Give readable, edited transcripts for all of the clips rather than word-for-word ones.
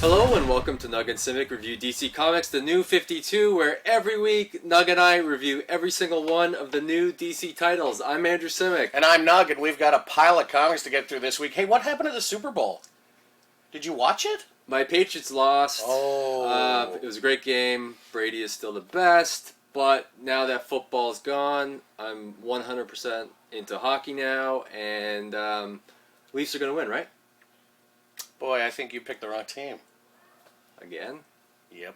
Hello and welcome to Nug and Cymek Review DC Comics, the new 52, where every week Nug and I review every single one of the new DC titles. I'm Andrew Cymek. And I'm Nug, and we've got a pile of comics to get through this week. Hey, what happened at the Super Bowl? Did you watch it? My Patriots lost. It was a great game. Brady is still the best, but now that football's gone, I'm 100% into hockey now, and Leafs are going to win, right? Boy, I think you picked the wrong team. Again? Yep.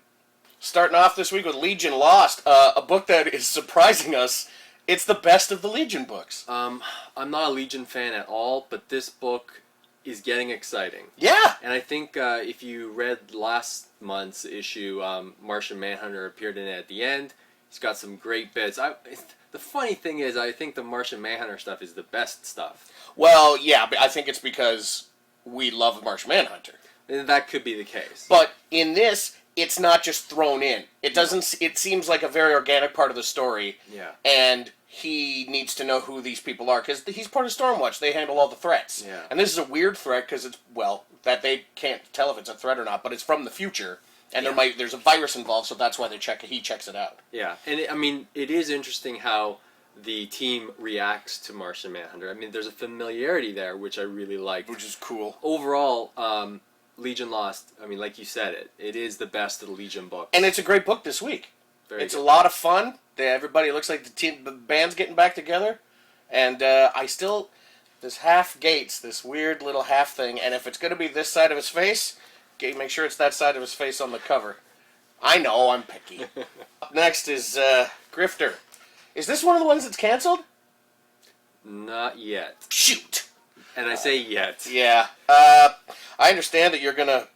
Starting off this week with Legion Lost, a book that is surprising us. It's the best of the Legion books. I'm not a Legion fan at all, but this book is getting exciting. Yeah! And I think if you read last month's issue, Martian Manhunter appeared in it at the end. He's got some great bits. The funny thing is, I think the Martian Manhunter stuff is the best stuff. Well, yeah, but I think it's because we love Martian Manhunter. And that could be the case. But in this, it's not just thrown in. It doesn't. It seems like a very organic part of the story. Yeah. And he needs to know who these people are, because he's part of Stormwatch. They handle all the threats. Yeah. And this is a weird threat, because it's, well, that they can't tell if it's a threat or not, but it's from the future. And there's a virus involved, so that's why he checks it out. Yeah. And it is interesting how the team reacts to Martian Manhunter. I mean, there's a familiarity there, which I really like. Which is cool. Overall, Legion Lost, like you said, it is the best of the Legion books. And it's a great book this week. It's good. A lot of fun. Everybody looks like the band's getting back together. And this half Gates, this weird little half thing, and if it's going to be this side of his face, make sure it's that side of his face on the cover. I know, I'm picky. Up next is Grifter. Is this one of the ones that's canceled? Not yet. Shoot! And I say yet. Yeah. I understand that you're going to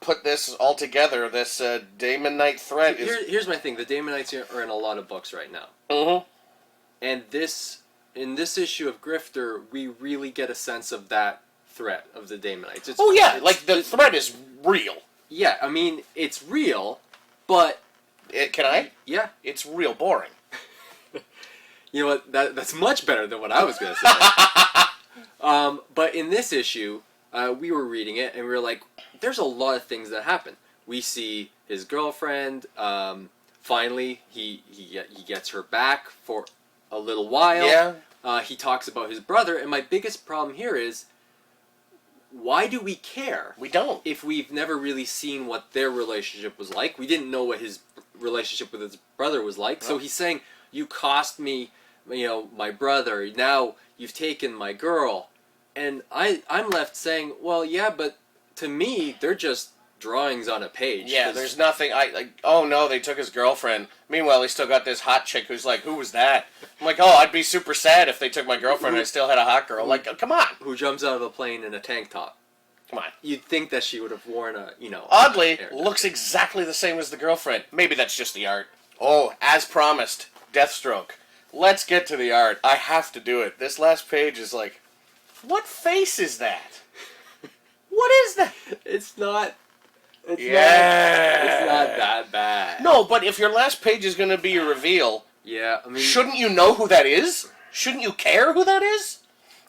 put this all together, this Damon Knight threat. Here's my thing. The Damon Knights are in a lot of books right now. Mm-hmm. And in this issue of Grifter, we really get a sense of that threat of the Damon Knights. The threat is real. Yeah, it's real, but... Can I? Yeah. It's real boring. You know what? That's much better than what I was going to say. But in this issue, we were reading it, and we were like, there's a lot of things that happen. We see his girlfriend. Finally, he gets her back for a little while. Yeah. He talks about his brother, and my biggest problem here is, why do we care? We don't. If we've never really seen what their relationship was like. We didn't know what his relationship with his brother was like. No. So he's saying, you cost me, my brother. Now you've taken my girl. And I'm left saying, well, yeah, but to me, they're just drawings on a page. Yeah, there's nothing. Oh no, they took his girlfriend. Meanwhile, he still got this hot chick who's like, who was that? I'm like, oh, I'd be super sad if they took my girlfriend and I still had a hot girl. Like, come on. Who jumps out of a plane in a tank top. Come on. You'd think that she would have worn Oddly, looks exactly the same as the girlfriend. Maybe that's just the art. Oh, as promised, Deathstroke. Let's get to the art. I have to do it. This last page is like, what face is that? What is that? It's not not that bad. No, but if your last page is going to be your reveal, yeah, shouldn't you know who that is? Shouldn't you care who that is?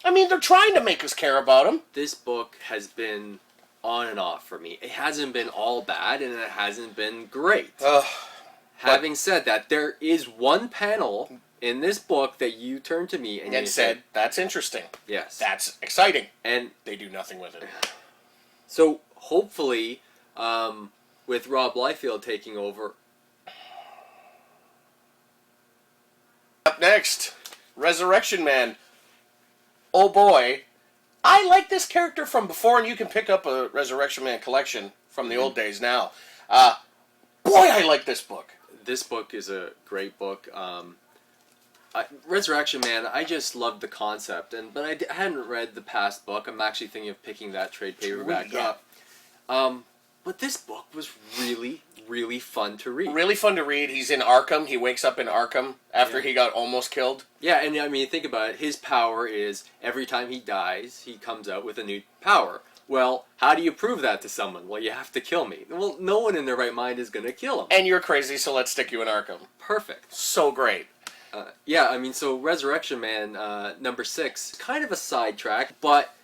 They're trying to make us care about him. This book has been on and off for me. It hasn't been all bad, and it hasn't been great. Having said that, there is one panel in this book that you turned to me and you said, that's interesting. Yes. That's exciting. And they do nothing with it. So, hopefully, with Rob Liefeld taking over. Up next, Resurrection Man. Oh boy. I like this character from before, and you can pick up a Resurrection Man collection from the old days now. Boy, I like this book. This book is a great book. Resurrection Man, I just loved the concept, but I hadn't read the past book. I'm actually thinking of picking that trade paperback up. But this book was really, really fun to read. Really fun to read. He's in Arkham. He wakes up in Arkham after he got almost killed. Yeah, and think about it. His power is every time he dies, he comes out with a new power. Well, how do you prove that to someone? Well, you have to kill me. Well, no one in their right mind is going to kill him. And you're crazy, so let's stick you in Arkham. Perfect. So great. So Resurrection Man, number 6, kind of a sidetrack, but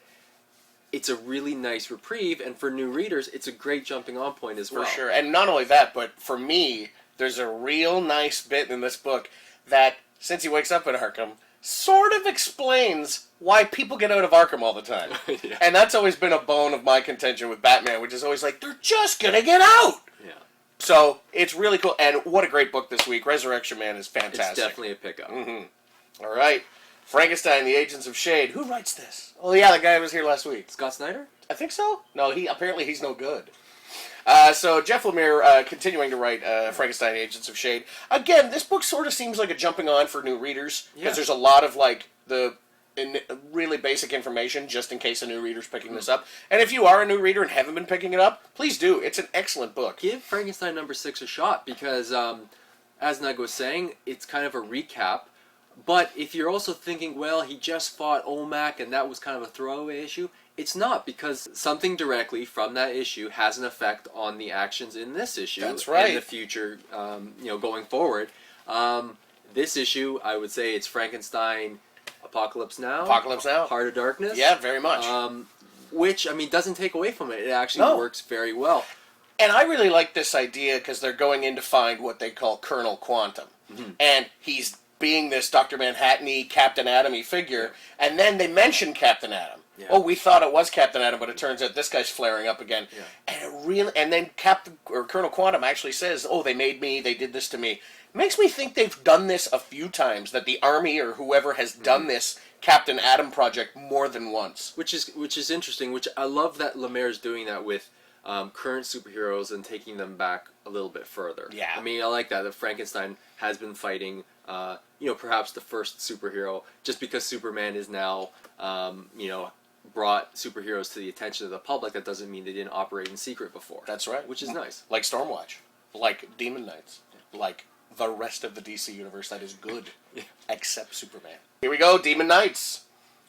it's a really nice reprieve, and for new readers, it's a great jumping on point as well. For sure. And not only that, but for me, there's a real nice bit in this book that, since he wakes up in Arkham, sort of explains why people get out of Arkham all the time. Yeah. And that's always been a bone of my contention with Batman, which is always like, they're just gonna get out! Yeah. So, it's really cool. And what a great book this week. Resurrection Man is fantastic. It's definitely a pickup. Mm-hmm. All right. Frankenstein, the Agents of Shade. Who writes this? Oh, yeah, the guy who was here last week. Scott Snyder? I think so. No, apparently he's no good. So Jeff Lemire continuing to write Frankenstein, Agents of Shade. Again, this book sort of seems like a jumping on for new readers, because there's a lot of like the really basic information just in case a new reader's picking this up. And if you are a new reader and haven't been picking it up, please do. It's an excellent book. Give Frankenstein #6 a shot, because as Nug was saying, it's kind of a recap. But if you're also thinking, well, he just fought OMAC and that was kind of a throwaway issue, it's not, because something directly from that issue has an effect on the actions in this issue. That's right. And the future, going forward. This issue, I would say it's Frankenstein, Apocalypse Now. Apocalypse Now. Heart of Darkness. Yeah, very much. Which, doesn't take away from it. It actually works very well. And I really like this idea because they're going in to find what they call Colonel Quantum. Mm-hmm. And he's being this Dr. Manhattan-y, Captain Atom-y figure, and then they mention Captain Atom. Yeah. Oh, we thought it was Captain Atom, but it turns out this guy's flaring up again. Yeah. And then Colonel Quantum actually says, "Oh, they made me. They did this to me." It makes me think they've done this a few times. That the Army or whoever has done this Captain Atom project more than once. Which is interesting. Which I love that Lemire's doing that with current superheroes and taking them back a little bit further. Yeah. I like that. That Frankenstein has been fighting, perhaps the first superhero, just because Superman is now, brought superheroes to the attention of the public. That doesn't mean they didn't operate in secret before. That's right. Which is nice. Like Stormwatch. Like Demon Knights. Like the rest of the DC universe that is good. Except Superman. Here we go, Demon Knights.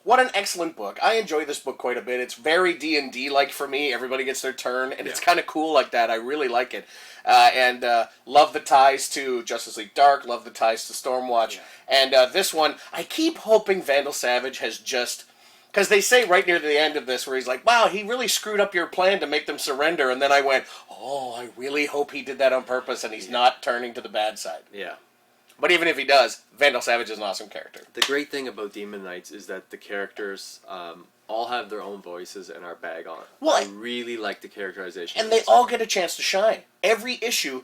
What an excellent book. I enjoy this book quite a bit. It's very D&D-like for me. Everybody gets their turn, and it's kind of cool like that. I really like it. And love the ties to Justice League Dark, love the ties to Stormwatch. Yeah. And this one, I keep hoping Vandal Savage has just... Because they say right near the end of this where he's like, wow, he really screwed up your plan to make them surrender. And then I went, oh, I really hope he did that on purpose and he's not turning to the bad side. Yeah. But even if he does, Vandal Savage is an awesome character. The great thing about Demon Knights is that the characters all have their own voices and are bag on. Well, I really like the characterization. And they all get a chance to shine. Every issue,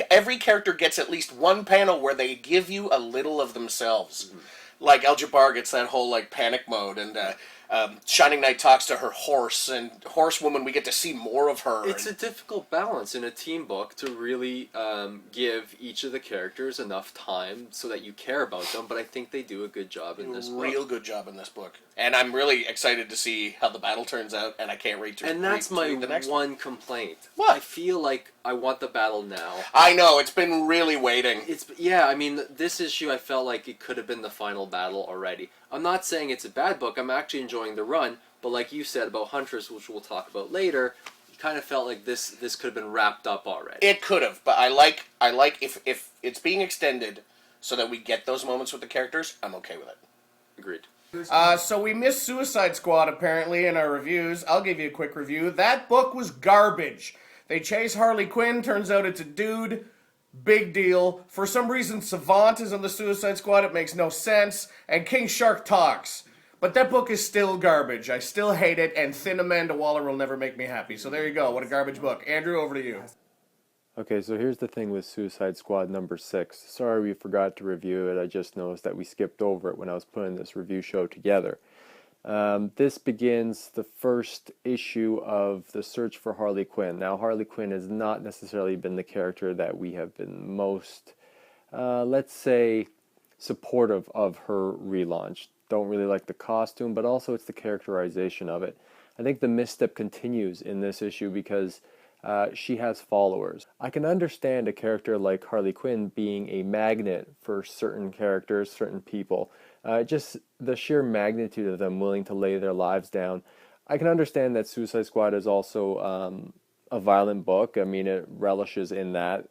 every character gets at least one panel where they give you a little of themselves. Mm-hmm. Like El Jabbar gets that whole panic mode, and Shining Knight talks to her horse, and Horsewoman, we get to see more of her. It's a difficult balance in a team book to really give each of the characters enough time so that you care about them, but I think they do a good job in this book. Real good job in this book. And I'm really excited to see how the battle turns out, and I can't wait to And that's my the next one complaint. What? I feel like I want the battle now. I know, it's been really waiting. This issue I felt like it could have been the final battle already. I'm not saying it's a bad book, I'm actually enjoying the run, but like you said about Huntress, which we'll talk about later, you kind of felt like this could have been wrapped up already. It could have, but I like if it's being extended so that we get those moments with the characters, I'm okay with it. Agreed. So we missed Suicide Squad apparently in our reviews. I'll give you a quick review. That book was garbage. They chase Harley Quinn, turns out it's a dude. Big deal. For some reason, Savant is on the Suicide Squad. It makes no sense. And King Shark talks. But that book is still garbage. I still hate it, and Thin Amanda Waller will never make me happy. So there you go. What a garbage book. Andrew, over to you. Okay, so here's the thing with Suicide Squad #6. Sorry we forgot to review it. I just noticed that we skipped over it when I was putting this review show together. This begins the first issue of the search for Harley Quinn. Now, Harley Quinn has not necessarily been the character that we have been most, let's say, supportive of her relaunch. Don't really like the costume, but also it's the characterization of it. I think the misstep continues in this issue because she has followers. I can understand a character like Harley Quinn being a magnet for certain characters, certain people. Just the sheer magnitude of them willing to lay their lives down. I can understand that Suicide Squad is also a violent book. I mean, it relishes in that.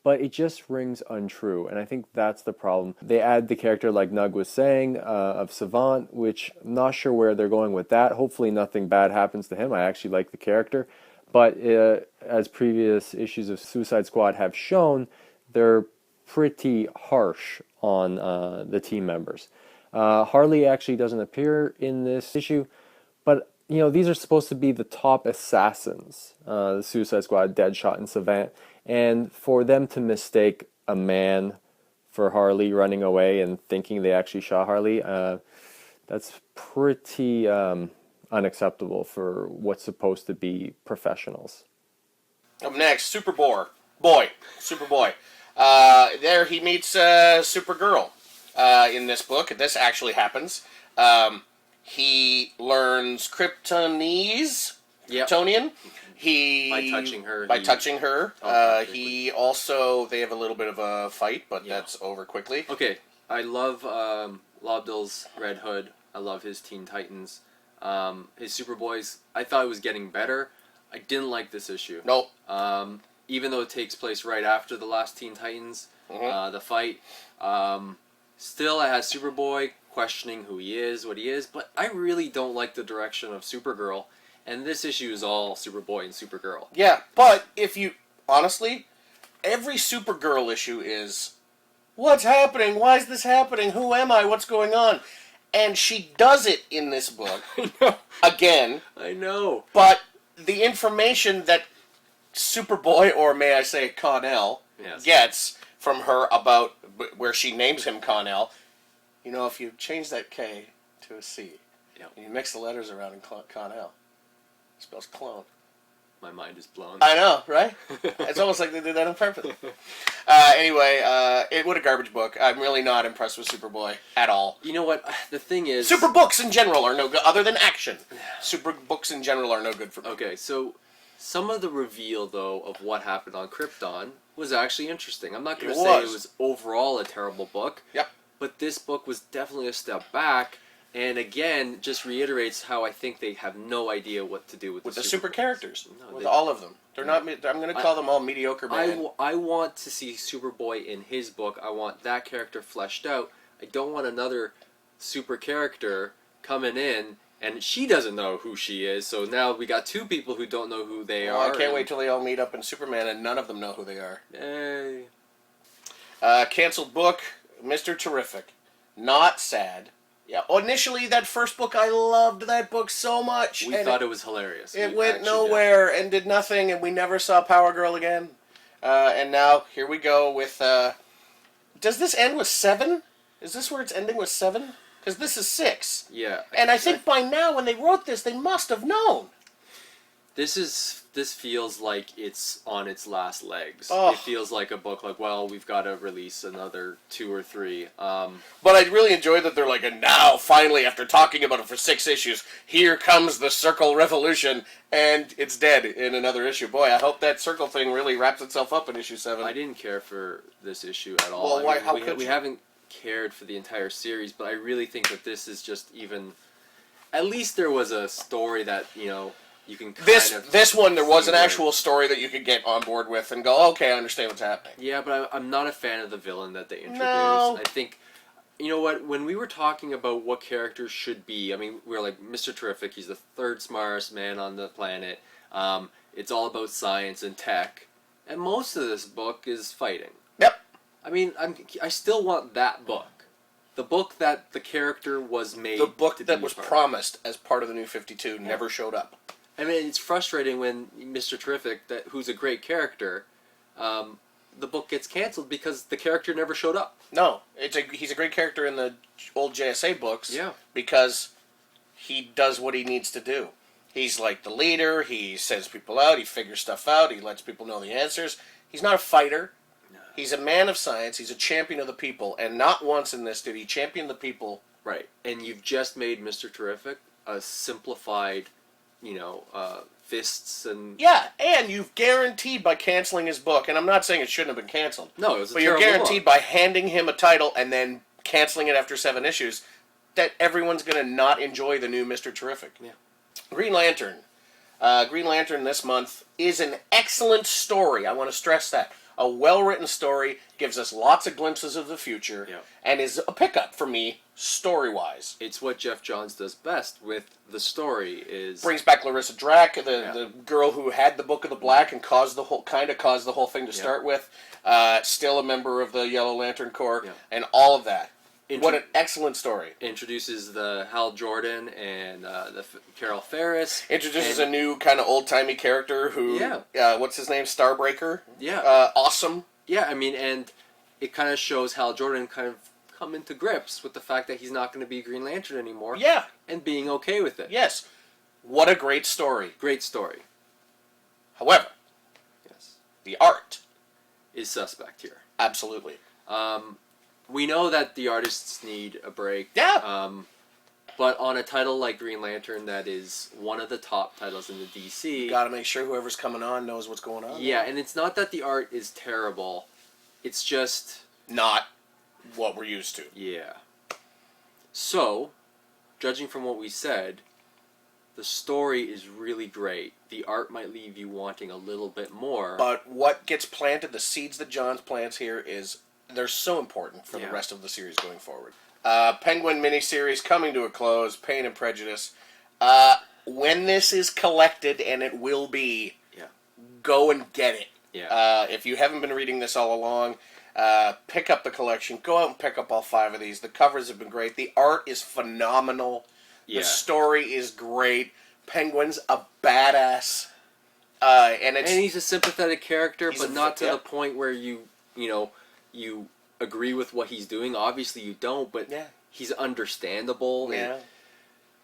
but it just rings untrue, and I think that's the problem. They add the character, like Nug was saying, of Savant, which I'm not sure where they're going with that. Hopefully nothing bad happens to him. I actually like the character, but as previous issues of Suicide Squad have shown, they're pretty harsh on the team members. Harley actually doesn't appear in this issue, but you know, these are supposed to be the top assassins, the Suicide Squad, Deadshot, and Savant, and for them to mistake a man for Harley running away and thinking they actually shot Harley, that's pretty unacceptable for what's supposed to be professionals. Up next, Superboy. There he meets Supergirl in this book. This actually happens. He learns Kryptonian. By touching her. He also, they have a little bit of a fight, but that's over quickly. Okay, I love Lobdell's Red Hood. I love his Teen Titans. His Superboys, I thought it was getting better. I didn't like this issue. Nope. Even though it takes place right after the last Teen Titans, the fight, still I had Superboy questioning who he is, what he is, but I really don't like the direction of Supergirl, and this issue is all Superboy and Supergirl. Yeah, but if you, honestly, every Supergirl issue is, what's happening? Why is this happening? Who am I? What's going on? And she does it in this book. I know. Again. I know. But the information that Superboy, or may I say Con-El, gets from her about where she names him Con-El, you know, if you change that K to a C, and you mix the letters around in Con-El, it spells clone. My mind is blown. I know, right? It's almost like they did that on purpose. Anyway, what a garbage book. I'm really not impressed with Superboy at all. You know what? The thing is... Super books in general are no good, other than action. Super books in general are no good for me. Okay, so some of the reveal, though, of what happened on Krypton was actually interesting. I'm not going to say it was overall a terrible book. Yep. But this book was definitely a step back, and again, just reiterates how I think they have no idea what to do with the super characters. No, with all of them. They're not. I'm going to call them all mediocre men. I want to see Superboy in his book. I want that character fleshed out. I don't want another super character coming in, and she doesn't know who she is, so now we got two people who don't know who they are. I can't wait till they all meet up in Superman, and none of them know who they are. Yay. Canceled book, Mr. Terrific. Not sad. Yeah. Initially, that first book, I loved that book so much. We thought it was hilarious. It went nowhere and did nothing, and we never saw Power Girl again. And now, here we go with... does this end with 7? Is this where it's ending with 7? Because this is 6. Yeah. And I think by now, when they wrote this, they must have known. This feels like it's on its last legs. Oh. It feels like a book like, well, we've got to release another 2 or 3. But I really enjoy that they're like, and now, finally, after talking about it for 6 issues, here comes the Circle Revolution, and it's dead in another issue. Boy, I hope that Circle thing really wraps itself up in issue 7. I didn't care for this issue at all. Well, why? How could we you? haven't cared for the entire series, but I really think that this is just even... At least there was a story that, you know... You can this one, there was an actual story that you could get on board with and go, okay, I understand what's happening. Yeah, but I'm not a fan of the villain that they introduced. No. I think, you know what, when we were talking about what characters should be, I mean, we were like, Mr. Terrific, he's the 3rd smartest man on the planet. It's all about science and tech. And most of this book is fighting. Yep. I mean, I still want that book. The book that the character was made The book to that be was part of. promised as part of the New 52 never showed up. I mean, it's frustrating when Mr. Terrific, who's a great character, the book gets canceled because the character never showed up. No, he's a great character in the old JSA books. Yeah. Because he does what he needs to do. He's like the leader. He sends people out. He figures stuff out. He lets people know the answers. He's not a fighter. No. He's a man of science. He's a champion of the people. And not once in this did he champion the people. Right. And you've just made Mr. Terrific a simplified... fists and... Yeah, and you've guaranteed by canceling his book, and I'm not saying it shouldn't have been canceled. No, it was a but you're terrible guaranteed book. by handing him a title and then canceling it after 7 issues that everyone's going to not enjoy the new Mr. Terrific. Yeah. Green Lantern. Green Lantern this month is an excellent story. I want to stress that. A well-written story gives us lots of glimpses of the future, Yeah. and is a pickup for me, story-wise. It's what Jeff Johns does best with the story. Is Brings back Larissa Drack, the girl who had the Book of the Black and caused the whole thing to start with. Still a member of the Yellow Lantern Corps, and all of that. What an excellent story. Introduces the Hal Jordan and Carol Ferris. Introduces a new kind of old-timey character who, what's his name? Starbreaker? Yeah. Awesome. Yeah, I mean, and it kind of shows Hal Jordan kind of come into grips with the fact that he's not going to be Green Lantern anymore. Yeah. And being okay with it. Yes. What a great story. Great story. However, yes, the art is suspect here. Absolutely. We know that the artists need a break. Yeah. But on a title like Green Lantern, that is one of the top titles in the DC. Got to make sure whoever's coming on knows what's going on. Yeah, and it's not that the art is terrible. It's just not what we're used to. Yeah. So, judging from what we said, the story is really great. The art might leave you wanting a little bit more. But what gets planted, the seeds that Johns plants here, they're so important for the rest of the series going forward. Penguin miniseries coming to a close, Pain and Prejudice. When this is collected, and it will be, go and get it. Yeah. If you haven't been reading this all along, pick up the collection. Go out and pick up all 5 of these. The covers have been great. The art is phenomenal. Yeah. The story is great. Penguin's a badass. And he's a sympathetic character, but not to the point where you agree with what he's doing. Obviously you don't, but he's understandable. Yeah.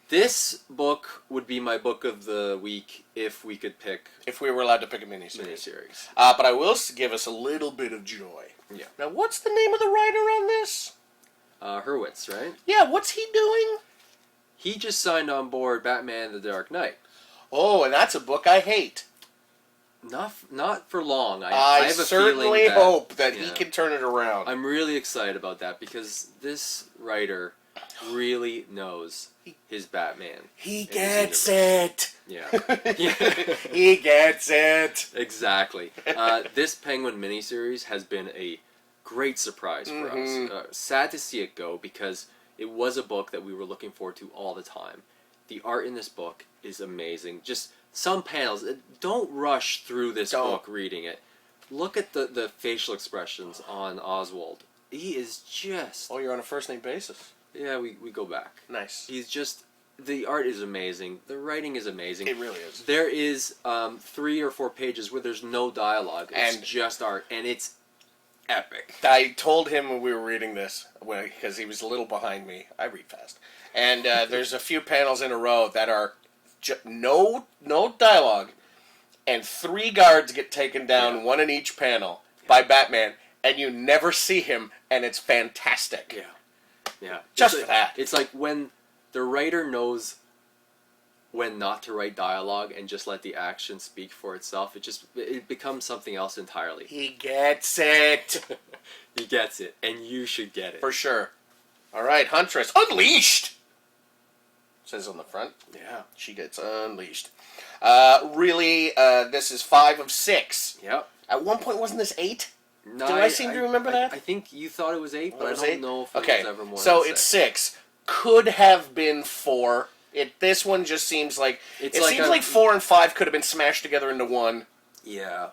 This book would be my book of the week if we could pick. If we were allowed to pick a miniseries. But I will give us a little bit of joy. Yeah. Now, what's the name of the writer on this? Hurwitz, right? Yeah, what's he doing? He just signed on board Batman the Dark Knight. Oh, and that's a book I hate. Not for long. I have a certainly feeling hope that he can turn it around. I'm really excited about that because this writer really knows his Batman. He gets it. Yeah. He gets it. Exactly. This Penguin miniseries has been a great surprise for us. Sad to see it go because it was a book that we were looking forward to all the time. The art in this book is amazing. Just some panels. Don't rush through this book reading it. Look at the facial expressions on Oswald. He is just... Oh, you're on a first-name basis. Yeah, we go back. Nice. He's just... The art is amazing. The writing is amazing. It really is. There is 3 or 4 pages where there's no dialogue. It's just art, and it's epic. I told him when we were reading this, because he was a little behind me. I read fast. And there's a few panels in a row that are no dialogue, and 3 guards get taken down, one in each panel, by Batman, and you never see him, and it's fantastic. Yeah. Just for that. It's like when the writer knows when not to write dialogue and just let the action speak for itself. It becomes something else entirely. He gets it. He gets it, and you should get it. For sure. All right, Huntress. Unleashed! Says on the front. Yeah. She gets unleashed. Really, this is 5 of 6. Yep. At one point, wasn't this 8? No, Do I seem to remember that? I think you thought it was 8, but I don't know if it was ever more so than 6. It's 6. Could have been 4. This one just seems like... It seems like 4 and 5 could have been smashed together into one. Yeah.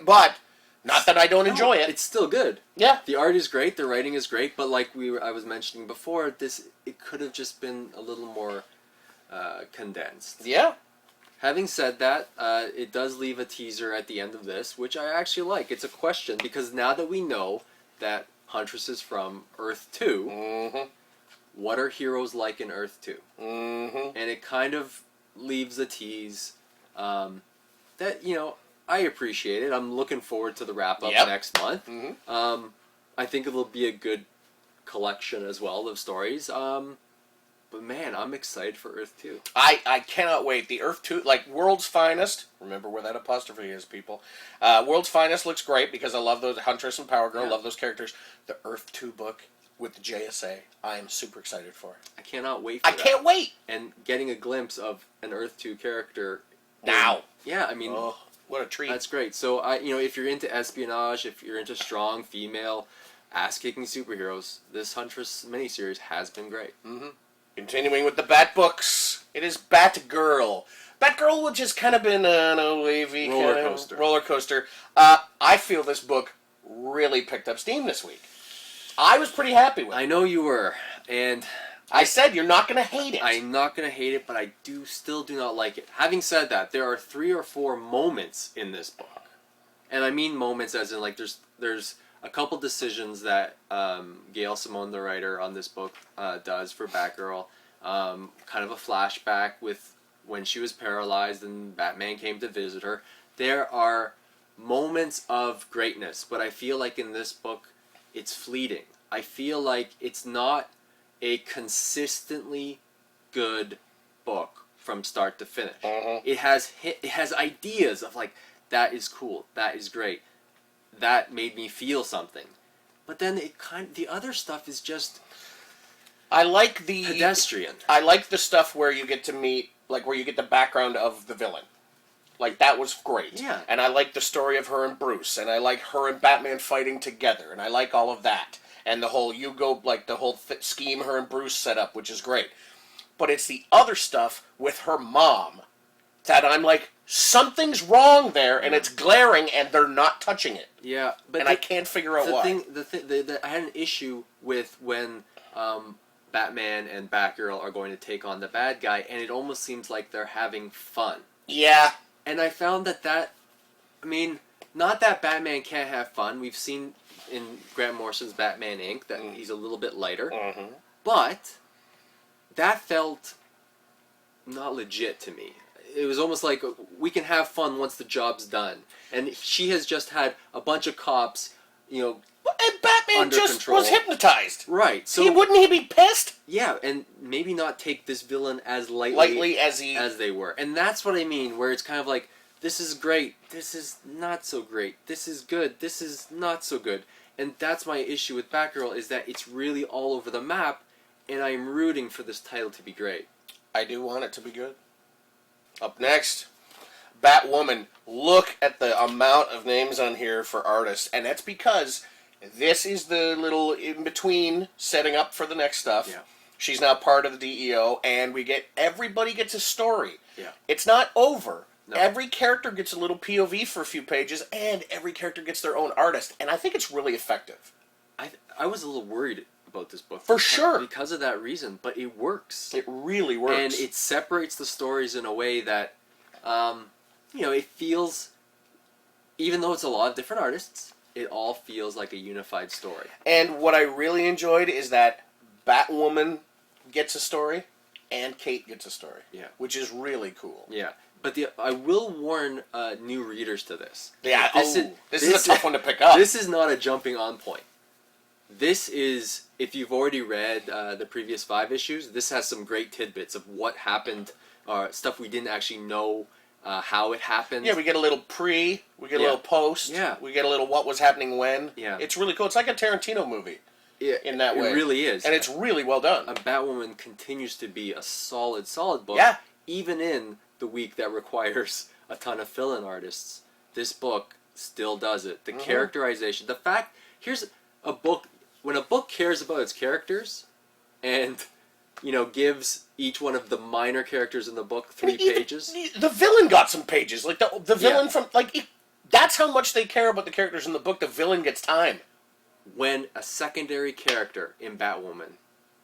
But, not that I don't enjoy it. It's still good. Yeah. The art is great, the writing is great, but like I was mentioning before, it could have just been a little more condensed. Yeah. Having said that, it does leave a teaser at the end of this, which I actually like. It's a question, because now that we know that Huntress is from Earth 2, what are heroes like in Earth 2? And it kind of leaves a tease that, I appreciate it. I'm looking forward to the wrap-up next month. I think it'll be a good collection as well of stories. But man, I'm excited for Earth 2. I cannot wait. The Earth 2, like World's Finest, remember where that apostrophe is, people. World's Finest looks great because I love those Huntress and Power Girl, love those characters. The Earth 2 book with the JSA, I am super excited for. I cannot wait for that. I can't wait! And getting a glimpse of an Earth 2 character now. Yeah, I mean, What a treat. That's great. So, if you're into espionage, if you're into strong female ass-kicking superheroes, this Huntress miniseries has been great. Mm-hmm. Continuing with the Bat books, it is Batgirl. Batgirl, which has kind of been a wavy roller coaster. I feel this book really picked up steam this week. I was pretty happy with it. I know you were, and I said you're not going to hate it. I'm not going to hate it, but I still do not like it. Having said that, there are 3 or 4 moments in this book, and I mean moments as in like there's a couple decisions that Gail Simone, the writer on this book, does for Batgirl. Kind of a flashback with when she was paralyzed and Batman came to visit her. There are moments of greatness, but I feel like in this book, it's fleeting. I feel like it's not a consistently good book from start to finish. Uh-huh. It has ideas of like, that is cool, that is great, that made me feel something, but then the other stuff is just I like the pedestrian. I like the stuff where you get to meet, like where you get the background of the villain. Like, that was great. Yeah. And I like the story of her and Bruce, and I like her and Batman fighting together, and I like all of that. And the whole scheme her and Bruce set up, which is great. But it's the other stuff with her mom that I'm like, something's wrong there, and it's glaring, and they're not touching it. Yeah, but I can't figure out why. I had an issue with when Batman and Batgirl are going to take on the bad guy, and it almost seems like they're having fun. Yeah. And I found that not that Batman can't have fun. We've seen in Grant Morrison's Batman Inc. that he's a little bit lighter. Mm-hmm. But that felt not legit to me. It was almost like we can have fun once the job's done. And she has just had a bunch of cops, And Batman under just control. was hypnotized. Right. So Wouldn't he be pissed? Yeah, and maybe not take this villain as Lightly as they were. And that's what I mean, where it's kind of like, this is great, this is not so great, this is good, this is not so good. And that's my issue with Batgirl, is that it's really all over the map, and I'm rooting for this title to be great. I do want it to be good. Up next, Batwoman. Look at the amount of names on here for artists, and that's because this is the little in-between setting up for the next stuff. Yeah. She's now part of the DEO, and everybody gets a story. Yeah. It's not over. No. Every character gets a little POV for a few pages, and every character gets their own artist, and I think it's really effective. I was a little worried about this book. For sure. Because of that reason, but it works. It really works. And it separates the stories in a way that, it feels, even though it's a lot of different artists, it all feels like a unified story. And what I really enjoyed is that Batwoman gets a story, and Kate gets a story. Yeah. Which is really cool. Yeah. But I will warn new readers to this. Yeah, This is a tough one to pick up. This is not a jumping on point. This is, if you've already read the previous 5 issues, this has some great tidbits of what happened, stuff we didn't actually know how it happened. Yeah, we get a little we get a little post, we get a little what was happening when. Yeah. It's really cool. It's like a Tarantino movie in that way. It really is. And it's really well done. Batwoman continues to be a solid book. Yeah. Even in the week that requires a ton of fill-in artists, this book still does it. The characterization, the fact, here's a book, when a book cares about its characters and, gives each one of the minor characters in the book 3 pages. The villain got some pages. Like, the villain from, that's how much they care about the characters in the book. The villain gets time. When a secondary character in Batwoman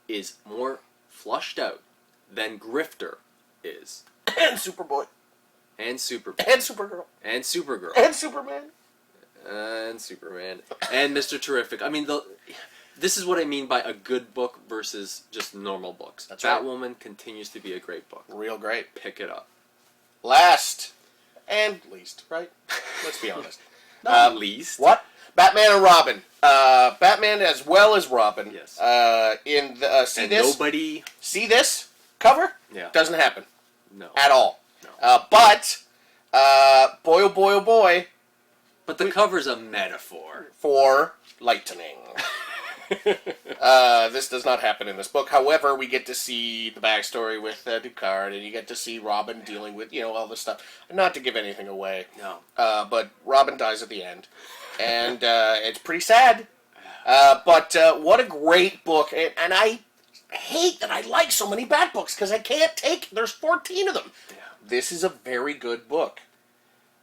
is more flushed out than Grifter is. And Superboy. And Superboy. And Supergirl. And Supergirl. And Superman. And Superman. And Mr. Terrific. I mean, this is what I mean by a good book versus just normal books. That's right. Batwoman continues to be a great book. Real great. Pick it up. Last and least, right? Let's be honest. Not least. What? Batman and Robin. Batman as well as Robin. Yes. In the see and this? nobody. See this cover? Yeah. Doesn't happen. No. At all. No. But boy, oh boy, oh boy. But the cover's a metaphor. For lightning. This does not happen in this book. However, we get to see the backstory with Ducard, and you get to see Robin dealing with, all this stuff. Not to give anything away. No. But Robin dies at the end. And it's pretty sad. But what a great book. And I hate that I like so many bad books, because I can't take... There's 14 of them. Yeah. This is a very good book.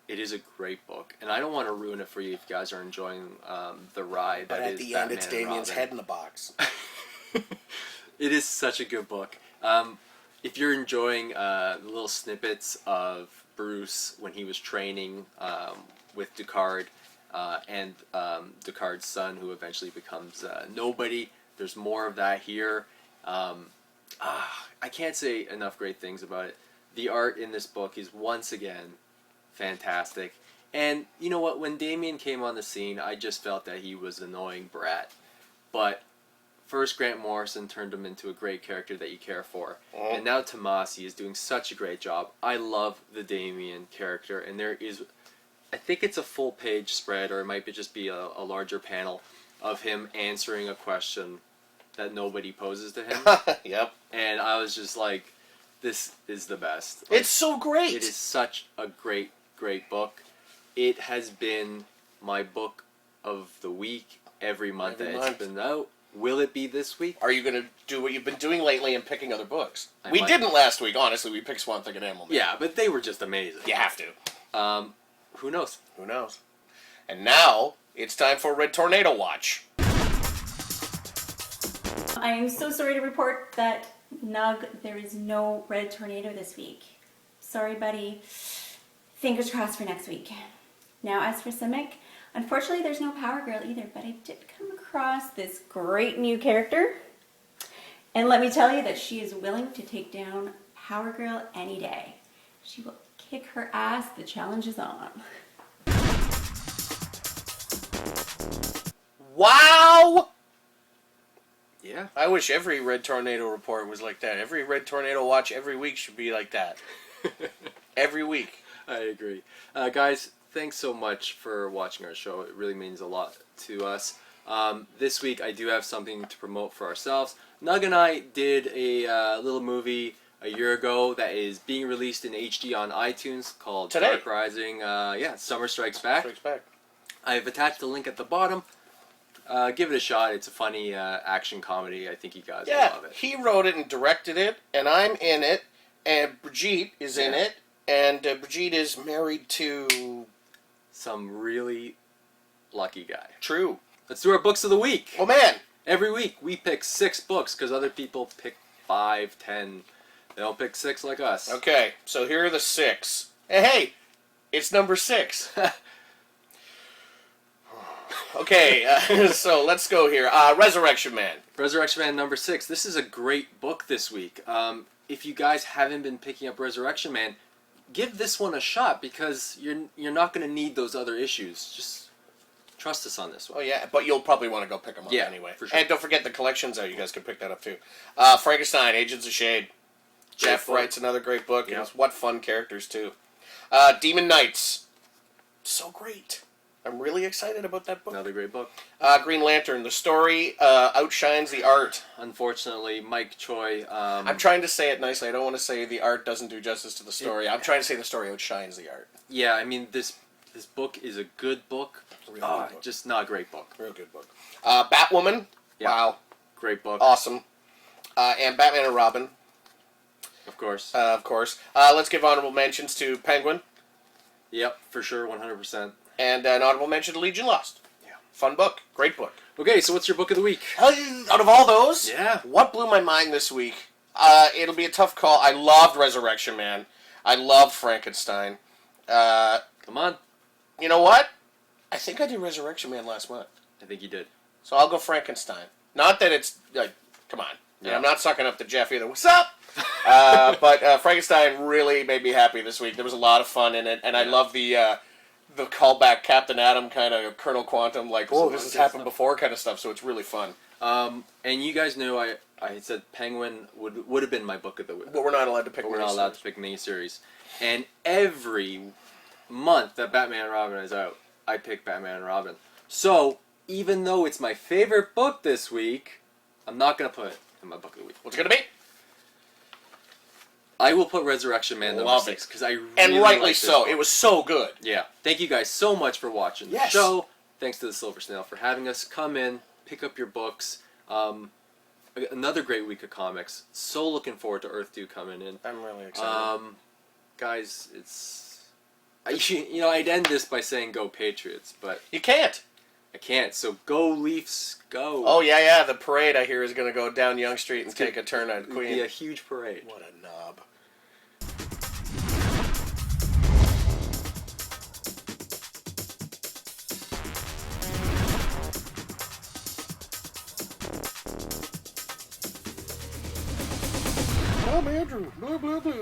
It is a great book, and I don't want to ruin it for you if you guys are enjoying the ride. But at the end, it's Damien's head in the box. It is such a good book. If you're enjoying the little snippets of Bruce when he was training with Ducard and Ducard's son, who eventually becomes nobody, there's more of that here. I can't say enough great things about it. The art in this book is once again fantastic. And you know what? When Damien came on the scene, I just felt that he was an annoying brat. But first, Grant Morrison turned him into a great character that you care for. Mm. And now Tomasi is doing such a great job. I love the Damien character. And there is, I think it's a full page spread, or it might just be a larger panel of him answering a question that nobody poses to him. Yep. And I was just like, this is the best. Like, It's so great. it is such a great book. It has been my book of the week every month Every that month. it's been out. Will it be this week? Are you going to do what you've been doing lately and picking other books? I We might. didn't last week, honestly. We picked Swamp Thing and Animal Man. Yeah, but they were just amazing. You have to. Who knows? Who knows? And now, it's time for Red Tornado Watch. I am so sorry to report that, Nug, there is no Red Tornado this week. Sorry, buddy. Fingers crossed for next week. Now, as for Cymek, unfortunately there's no Power Girl either, but I did come across this great new character. And let me tell you that she is willing to take down Power Girl any day. She will kick her ass. The challenge is on. Wow! Yeah. I wish every Red Tornado report was like that. Every Red Tornado Watch every week should be like that. Every week. I agree. Guys, thanks so much for watching our show. It really means a lot to us. This week, I do have something to promote for ourselves. Nug and I did a little movie a year ago that is being released in HD on iTunes called Today. Dark Rising. Summer Strikes Back. Strikes Back. I've attached the link at the bottom. Give it a shot. It's a funny action comedy. I think you guys will Yeah, love it. he wrote it and directed it, and I'm in it, and Brigitte is in Yeah. it, and Brigitte is married to... Some really lucky guy. True. Let's do our books of the week. Oh, man. Every week we pick 6 books because other people pick 5, 10. They don't pick 6 like us. Okay, so here are the 6. Hey, it's number 6. Okay, so let's go here. Resurrection Man. Resurrection Man number 6. This is a great book this week. If you guys haven't been picking up Resurrection Man, give this one a shot because you're not going to need those other issues. Just trust us on this one. Oh, yeah, but you'll probably want to go pick them up Yeah, anyway. for sure. And don't forget the collections out. You guys can pick that up, too. Frankenstein, Agents of Shade. Jeff book. writes another great book. Yeah. And what fun characters, too. Demon Knights. So great. I'm really excited about that book. Another great book. Green Lantern. The story outshines the art. Unfortunately, Mike Choi... I'm trying to say it nicely. I don't want to say the art doesn't do justice to the story. I'm trying to say the story outshines the art. Yeah, I mean, this book is a good book. Really good book. Just not a great book. Real good book. Batwoman. Yeah. Wow. Great book, Awesome. And Batman and Robin, of course. of course. Let's give honorable mentions to Penguin. Yep, for sure, 100%. And an honorable mention to Legion Lost. Yeah. Fun book. Great book. Okay, so what's your book of the week? Out of all those, Yeah. what blew my mind this week? It'll be a tough call. I loved Resurrection Man. I loved Frankenstein. Come on. You know what? I think I did Resurrection Man last month. I think you did. So I'll go Frankenstein. Not that it's like, come on. Yeah. I'm not sucking up to Jeff either. What's up? But Frankenstein really made me happy this week. There was a lot of fun in it, and I love the callback Captain Atom kind of Colonel Quantum, like, oh, this has happened before kind of stuff. So it's really fun. And you guys knew I said Penguin would have been my book of the week. But we're not allowed to pick. But we're not allowed to pick miniseries. And every month that Batman and Robin is out, I pick Batman and Robin. So even though it's my favorite book this week, I'm not going to put it in my book of the week. What's it gonna be? I will put Resurrection Man number Love 6 it. because I really And rightly like this so. book. It was so good. Yeah. Thank you guys so much for watching the Yes. show. Thanks to the Silver Snail for having us. Come in, pick up your books. Another great week of comics. So looking forward to Earth 2 coming in. I'm really excited. Guys, it's... I'd end this by saying go Patriots, but You can't. I can't. So go Leafs, go. Oh, yeah. The parade, I hear, is going to go down Yonge Street and take a turn at It'd Queen. be a huge parade. What a knob. I'm Andrew. Blah, blah, blah.